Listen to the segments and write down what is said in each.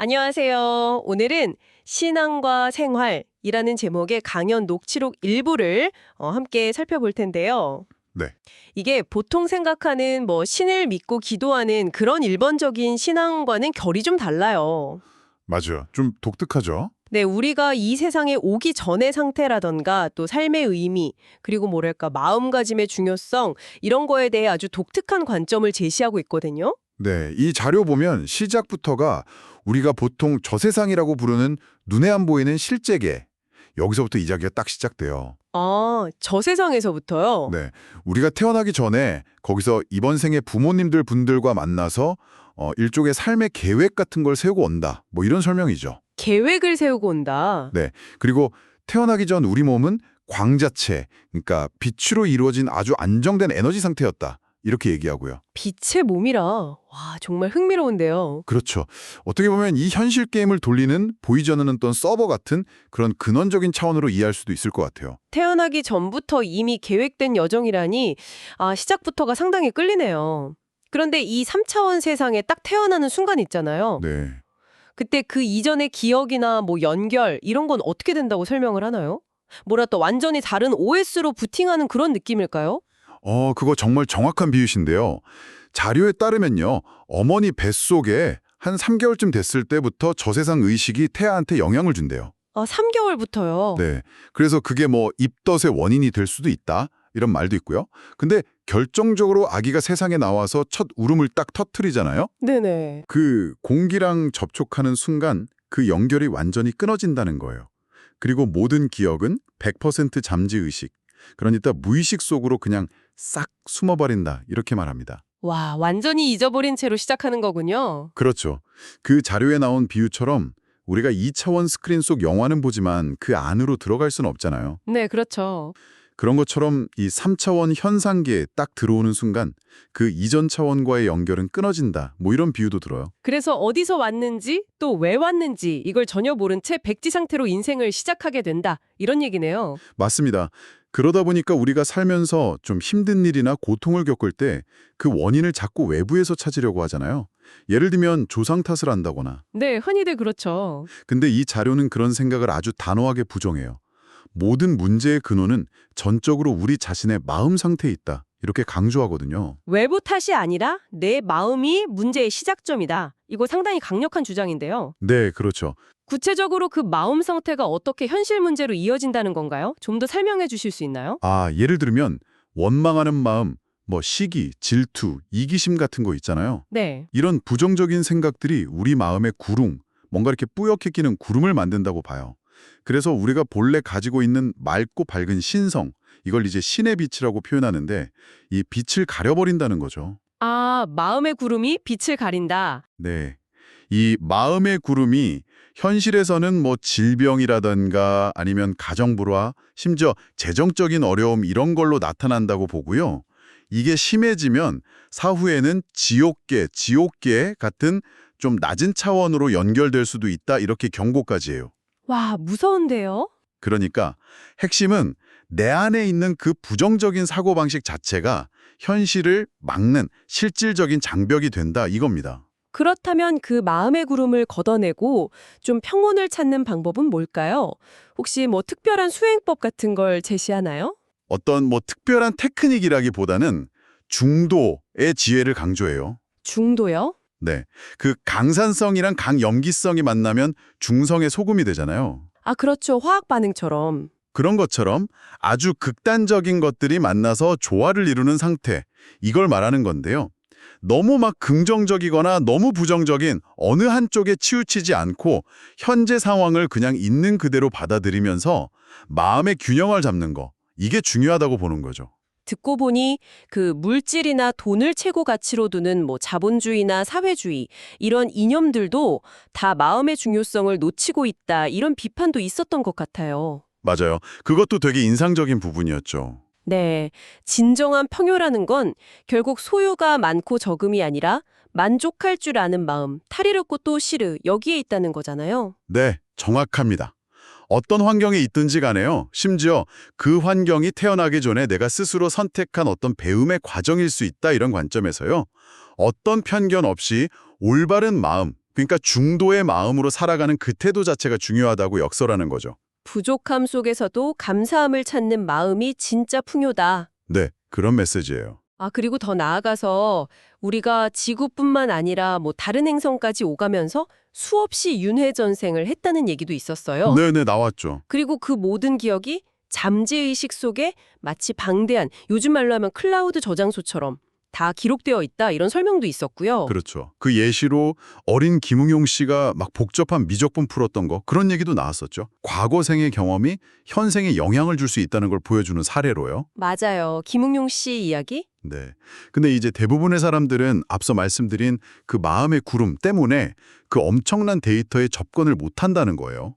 안녕하세요. 오늘은 신앙과 생활이라는 제목의 강연 녹취록 일부를 함께 살펴볼 텐데요. 네, 이게 보통 생각하는 신을 믿고 기도하는 그런 일반적인 신앙과는 결이 좀 달라요. 맞아요. 좀 독특하죠? 네, 우리가 이 세상에 오기 전의 상태라던가 또 삶의 의미, 그리고 뭐랄까 마음가짐의 중요성 이런 거에 대해 아주 독특한 관점을 제시하고 있거든요. 네, 이 자료 보면 시작부터가 우리가 보통 저세상이라고 부르는 눈에 안 보이는 실제계, 여기서부터 이야기가 딱 시작돼요. 아, 저 세상에서부터요? 네, 우리가 태어나기 전에 거기서 이번 생에 부모님들 분들과 만나서 일종의 삶의 계획 같은 걸 세우고 온다. 뭐 이런 설명이죠. 계획을 세우고 온다. 네, 그리고 태어나기 전 우리 몸은 광자체, 그러니까 빛으로 이루어진 아주 안정된 에너지 상태였다. 이렇게 얘기하고요. 빛의 몸이라. 와, 정말 흥미로운데요. 그렇죠. 어떻게 보면 이 현실 게임을 돌리는 보이지 않는 어떤 서버 같은 그런 근원적인 차원으로 이해할 수도 있을 것 같아요. 태어나기 전부터 이미 계획된 여정이라니, 시작부터가 상당히 끌리네요. 그런데 이 3차원 세상에 딱 태어나는 순간 있잖아요. 네. 그때 그 이전의 기억이나 연결, 이런 건 어떻게 된다고 설명을 하나요? 뭐랄까 완전히 다른 OS로 부팅하는 그런 느낌일까요? 그거 정말 정확한 비유신데요. 자료에 따르면요. 어머니 뱃속에 한 3개월쯤 됐을 때부터 저세상 의식이 태아한테 영향을 준대요. 3개월부터요. 네. 그래서 그게 입덧의 원인이 될 수도 있다. 이런 말도 있고요. 근데 결정적으로 아기가 세상에 나와서 첫 울음을 딱 터뜨리잖아요. 네네. 그 공기랑 접촉하는 순간 그 연결이 완전히 끊어진다는 거예요. 그리고 모든 기억은 100% 잠재의식, 그러니까 무의식 속으로 그냥 싹 숨어버린다 이렇게 말합니다. 와, 완전히 잊어버린 채로 시작하는 거군요. 그렇죠. 그 자료에 나온 비유처럼 우리가 2차원 스크린 속 영화는 보지만 그 안으로 들어갈 수는 없잖아요. 네, 그렇죠. 그런 것처럼 이 3차원 현상계에 딱 들어오는 순간 그 이전 차원과의 연결은 끊어진다. 뭐 이런 비유도 들어요. 그래서 어디서 왔는지 또 왜 왔는지 이걸 전혀 모른 채 백지 상태로 인생을 시작하게 된다. 이런 얘기네요. 맞습니다. 그러다 보니까 우리가 살면서 좀 힘든 일이나 고통을 겪을 때 그 원인을 자꾸 외부에서 찾으려고 하잖아요. 예를 들면 조상 탓을 한다거나. 네, 흔히들 그렇죠. 근데 이 자료는 그런 생각을 아주 단호하게 부정해요. 모든 문제의 근원은 전적으로 우리 자신의 마음 상태에 있다. 이렇게 강조하거든요. 외부 탓이 아니라 내 마음이 문제의 시작점이다. 이거 상당히 강력한 주장인데요. 네, 그렇죠. 구체적으로 그 마음 상태가 어떻게 현실 문제로 이어진다는 건가요? 좀 더 설명해 주실 수 있나요? 예를 들면 원망하는 마음, 시기, 질투, 이기심 같은 거 있잖아요. 네. 이런 부정적인 생각들이 우리 마음의 구름, 뭔가 이렇게 뿌옇게 끼는 구름을 만든다고 봐요. 그래서 우리가 본래 가지고 있는 맑고 밝은 신성, 이걸 이제 신의 빛이라고 표현하는데 이 빛을 가려버린다는 거죠. 마음의 구름이 빛을 가린다. 네. 이 마음의 구름이 현실에서는 질병이라든가 아니면 가정불화, 심지어 재정적인 어려움 이런 걸로 나타난다고 보고요. 이게 심해지면 사후에는 지옥계 같은 좀 낮은 차원으로 연결될 수도 있다 이렇게 경고까지 해요. 와, 무서운데요? 그러니까 핵심은 내 안에 있는 그 부정적인 사고방식 자체가 현실을 막는 실질적인 장벽이 된다 이겁니다. 그렇다면 그 마음의 구름을 걷어내고 좀 평온을 찾는 방법은 뭘까요? 혹시 특별한 수행법 같은 걸 제시하나요? 어떤 특별한 테크닉이라기보다는 중도의 지혜를 강조해요. 중도요? 네, 그 강산성이랑 강염기성이 만나면 중성의 소금이 되잖아요. 그렇죠. 화학 반응처럼. 그런 것처럼 아주 극단적인 것들이 만나서 조화를 이루는 상태, 이걸 말하는 건데요. 너무 긍정적이거나 너무 부정적인 어느 한쪽에 치우치지 않고 현재 상황을 그냥 있는 그대로 받아들이면서 마음의 균형을 잡는 거, 이게 중요하다고 보는 거죠. 듣고 보니 그 물질이나 돈을 최고 가치로 두는 자본주의나 사회주의 이런 이념들도 다 마음의 중요성을 놓치고 있다 이런 비판도 있었던 것 같아요. 맞아요. 그것도 되게 인상적인 부분이었죠. 네, 진정한 평요라는 건 결국 소유가 많고 적음이 아니라 만족할 줄 아는 마음, 탈이롭고 또 시르 여기에 있다는 거잖아요. 네, 정확합니다. 어떤 환경에 있든지 간에요. 심지어 그 환경이 태어나기 전에 내가 스스로 선택한 어떤 배움의 과정일 수 있다 이런 관점에서요. 어떤 편견 없이 올바른 마음, 그러니까 중도의 마음으로 살아가는 그 태도 자체가 중요하다고 역설하는 거죠. 부족함 속에서도 감사함을 찾는 마음이 진짜 풍요다. 네, 그런 메시지예요. 그리고 더 나아가서 우리가 지구뿐만 아니라 다른 행성까지 오가면서 수없이 윤회전생을 했다는 얘기도 있었어요. 네네, 나왔죠. 그리고 그 모든 기억이 잠재의식 속에 마치 방대한, 요즘 말로 하면 클라우드 저장소처럼 다 기록되어 있다, 이런 설명도 있었고요. 그렇죠. 그 예시로 어린 김웅용 씨가 막 복잡한 미적분 풀었던 거, 그런 얘기도 나왔었죠. 과거생의 경험이 현생에 영향을 줄 수 있다는 걸 보여주는 사례로요. 맞아요. 김웅용 씨 이야기? 네. 근데 이제 대부분의 사람들은 앞서 말씀드린 그 마음의 구름 때문에 그 엄청난 데이터에 접근을 못한다는 거예요.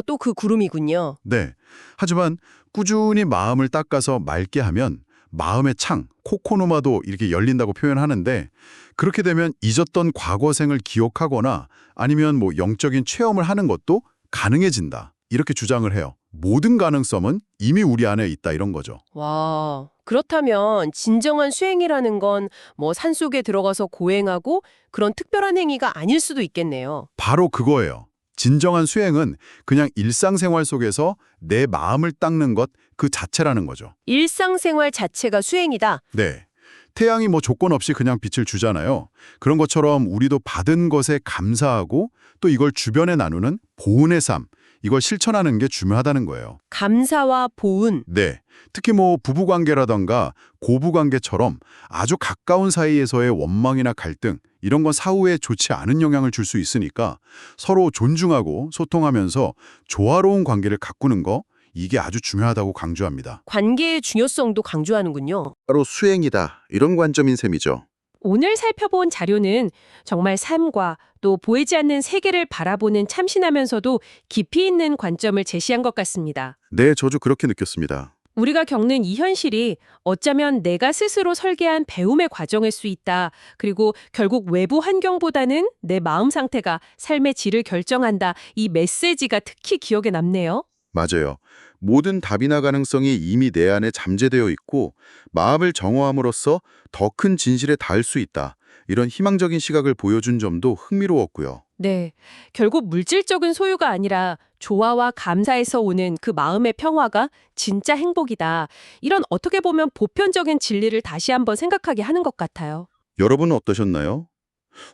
또 그 구름이군요. 네. 하지만 꾸준히 마음을 닦아서 맑게 하면 마음의 창, 코코노마도 이렇게 열린다고 표현하는데, 그렇게 되면 잊었던 과거생을 기억하거나 아니면 영적인 체험을 하는 것도 가능해진다, 이렇게 주장을 해요. 모든 가능성은 이미 우리 안에 있다, 이런 거죠. 와, 그렇다면 진정한 수행이라는 건 산속에 들어가서 고행하고 그런 특별한 행위가 아닐 수도 있겠네요. 바로 그거예요. 진정한 수행은 그냥 일상생활 속에서 내 마음을 닦는 것 그 자체라는 거죠. 일상생활 자체가 수행이다. 네. 태양이 조건 없이 그냥 빛을 주잖아요. 그런 것처럼 우리도 받은 것에 감사하고 또 이걸 주변에 나누는 보은의 삶, 이걸 실천하는 게 중요하다는 거예요. 감사와 보은. 네. 특히 부부관계라던가 고부관계처럼 아주 가까운 사이에서의 원망이나 갈등, 이런 건 사후에 좋지 않은 영향을 줄 수 있으니까 서로 존중하고 소통하면서 조화로운 관계를 가꾸는 거, 이게 아주 중요하다고 강조합니다. 관계의 중요성도 강조하는군요. 바로 수행이다. 이런 관점인 셈이죠. 오늘 살펴본 자료는 정말 삶과 또 보이지 않는 세계를 바라보는 참신하면서도 깊이 있는 관점을 제시한 것 같습니다. 네, 저도 그렇게 느꼈습니다. 우리가 겪는 이 현실이 어쩌면 내가 스스로 설계한 배움의 과정일 수 있다. 그리고 결국 외부 환경보다는 내 마음 상태가 삶의 질을 결정한다. 이 메시지가 특히 기억에 남네요. 맞아요. 모든 답이나 가능성이 이미 내 안에 잠재되어 있고 마음을 정화함으로써 더 큰 진실에 닿을 수 있다. 이런 희망적인 시각을 보여준 점도 흥미로웠고요. 네. 결국 물질적인 소유가 아니라 조화와 감사에서 오는 그 마음의 평화가 진짜 행복이다. 이런 어떻게 보면 보편적인 진리를 다시 한번 생각하게 하는 것 같아요. 여러분은 어떠셨나요?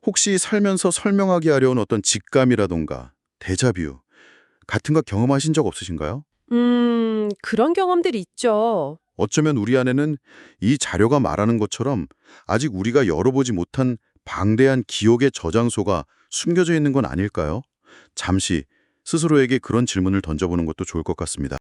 혹시 살면서 설명하기 어려운 어떤 직감이라던가 데자뷰 같은 거 경험하신 적 없으신가요? 그런 경험들이 있죠. 어쩌면 우리 안에는 이 자료가 말하는 것처럼 아직 우리가 열어보지 못한 방대한 기억의 저장소가 숨겨져 있는 건 아닐까요? 잠시 스스로에게 그런 질문을 던져보는 것도 좋을 것 같습니다.